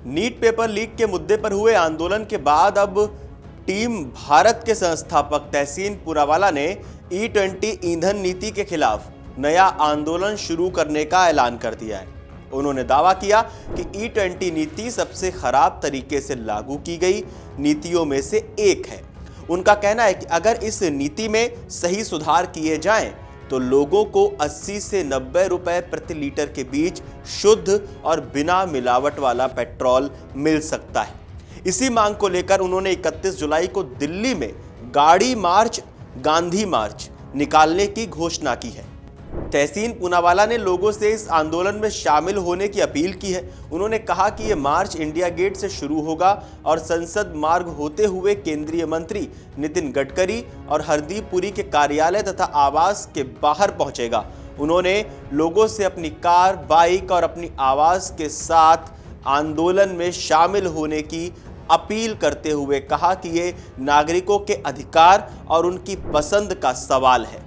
NEET paper leak के मुद्दे पर हुए आंदोलन के बाद अब टीम भारत के संस्थापक तहसीन पूनावाला ने E20 ईंधन नीति के खिलाफ नया आंदोलन शुरू करने का ऐलान कर दिया है। उन्होंने दावा किया कि E20 नीति सबसे खराब तरीके से लागू की गई नीतियों में से एक है। उनका कहना है कि अगर इस नीति में सही सुधार किए जाएं तो लोगों को 80 से 90 रुपए प्रति लीटर के बीच शुद्ध और बिना मिलावट वाला पेट्रोल मिल सकता है। इसी मांग को लेकर उन्होंने 31 जुलाई को दिल्ली में गाड़ी मार्च, गांधी मार्च निकालने की घोषणा की है। तहसीन पूनावाला ने लोगों से इस आंदोलन में शामिल होने की अपील की है। उन्होंने कहा कि यह मार्च इंडिया गेट से शुरू होगा और संसद मार्ग होते हुए केंद्रीय मंत्री नितिन गडकरी और हरदीप पुरी के कार्यालय तथा आवास के बाहर पहुंचेगा। उन्होंने लोगों से अपनी कार, बाइक और अपनी आवास के साथ आंदोलन में शामिल होने की अपील करते हुए कहा कि ये नागरिकों के अधिकार और उनकी पसंद का सवाल है।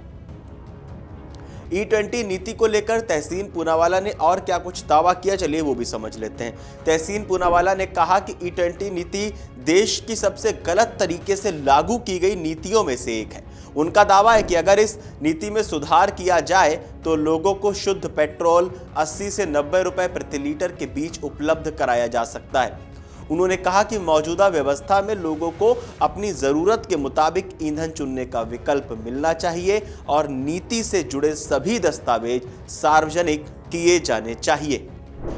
E20 नीति को लेकर तहसीन पूनावाला ने और क्या कुछ दावा किया, चलिए वो भी समझ लेते हैं। तहसीन पूनावाला ने कहा कि E20 नीति देश की सबसे गलत तरीके से लागू की गई नीतियों में से एक है। उनका दावा है कि अगर इस नीति में सुधार किया जाए तो लोगों को शुद्ध पेट्रोल 80 से 90 रुपए प्रति लीटर के बीच उपलब्ध कराया जा सकता है। उन्होंने कहा कि मौजूदा व्यवस्था में लोगों को अपनी ज़रूरत के मुताबिक ईंधन चुनने का विकल्प मिलना चाहिए और नीति से जुड़े सभी दस्तावेज सार्वजनिक किए जाने चाहिए।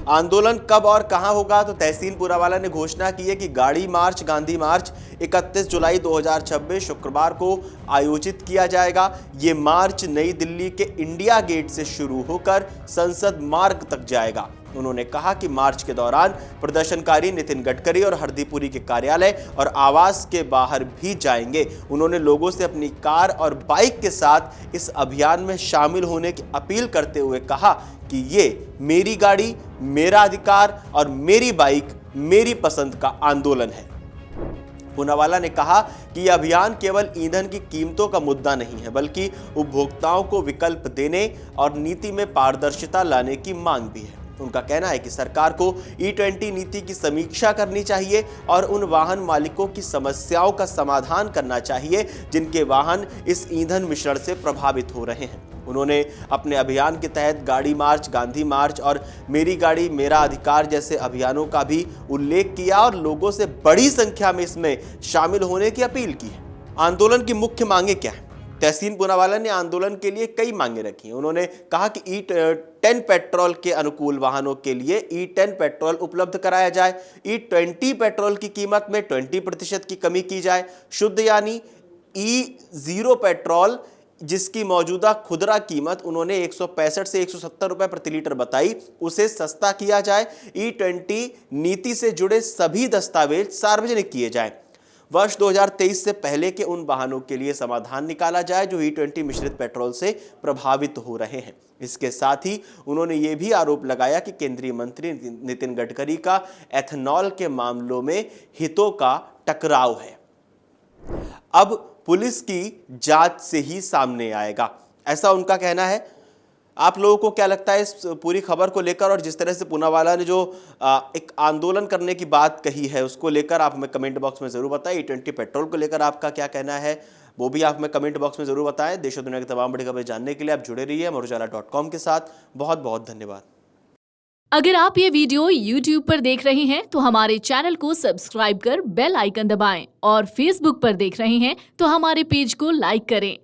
आंदोलन कब और कहां होगा, तो तहसीन पूनावाला ने घोषणा की है कि गाड़ी मार्च, गांधी मार्च 31 जुलाई 2026 शुक्रवार को आयोजित किया जाएगा। ये मार्च नई दिल्ली के इंडिया गेट से शुरू होकर संसद मार्ग तक जाएगा। उन्होंने कहा कि मार्च के दौरान प्रदर्शनकारी नितिन गडकरी और हरदीप पुरी के कार्यालय और आवास के बाहर भी जाएंगे। उन्होंने लोगों से अपनी कार और बाइक के साथ इस अभियान में शामिल होने की अपील करते हुए कहा कि ये मेरी गाड़ी, मेरा अधिकार और मेरी बाइक, मेरी पसंद का आंदोलन है। पूनावाला ने कहा कि यह अभियान केवल ईंधन की कीमतों का मुद्दा नहीं है, बल्कि उपभोक्ताओं को विकल्प देने और नीति में पारदर्शिता लाने की मांग भी है। उनका कहना है कि सरकार को E20 नीति की समीक्षा करनी चाहिए और उन वाहन मालिकों की समस्याओं का समाधान करना चाहिए जिनके वाहन इस ईंधन मिश्रण से प्रभावित हो रहे हैं। उन्होंने अपने अभियान के तहत गाड़ी मार्च, गांधी मार्च और मेरी गाड़ी मेरा अधिकार जैसे अभियानों का भी उल्लेख किया और लोगों से बड़ी संख्या में इसमें शामिल होने की अपील की है। आंदोलन की मुख्य मांगे क्या है? तहसीन पूनावाला ने आंदोलन के लिए कई मांगे रखी हैं। उन्होंने कहा कि E10 पेट्रोल के अनुकूल वाहनों के लिए E10 पेट्रोल उपलब्ध कराया जाए। E20 पेट्रोल की कीमत में 20% की कमी की जाए। शुद्ध यानी E0 पेट्रोल जिसकी मौजूदा खुदरा कीमत उन्होंने 165 से 170 रुपए प्रति लीटर बताई, उसे सस्ता किया जाए। E20 नीति से जुड़े सभी दस्तावेज सार्वजनिक किए जाएं। वर्ष 2023 से पहले के उन वाहनों के लिए समाधान निकाला जाए जो E20 मिश्रित पेट्रोल से प्रभावित हो रहे हैं। इसके साथ ही उन्होंने ये भी आरोप लगाया कि केंद्रीय मंत्री नितिन गडकरी का एथेनॉल के मामलों में हितों का टकराव है। अब पुलिस की जांच से ही सामने आएगा, ऐसा उनका कहना है। आप लोगों को क्या लगता है इस पूरी खबर को लेकर, और जिस तरह से पूनावाला ने जो एक आंदोलन करने की बात कही है उसको लेकर आप हमें कमेंट बॉक्स में जरूर बताएं। E20 पेट्रोल को लेकर आपका क्या कहना है वो भी आप हमें कमेंट बॉक्स में जरूर बताएं। देश और दुनिया की तमाम बड़ी खबरें जानने के लिए आप जुड़े रहिए अमरुजाला.com के साथ। बहुत बहुत धन्यवाद। अगर आप ये वीडियो YouTube पर देख रहे हैं तो हमारे चैनल को सब्सक्राइब कर बेल आइकन दबाएं और Facebook पर देख रहे हैं तो हमारे पेज को लाइक करें।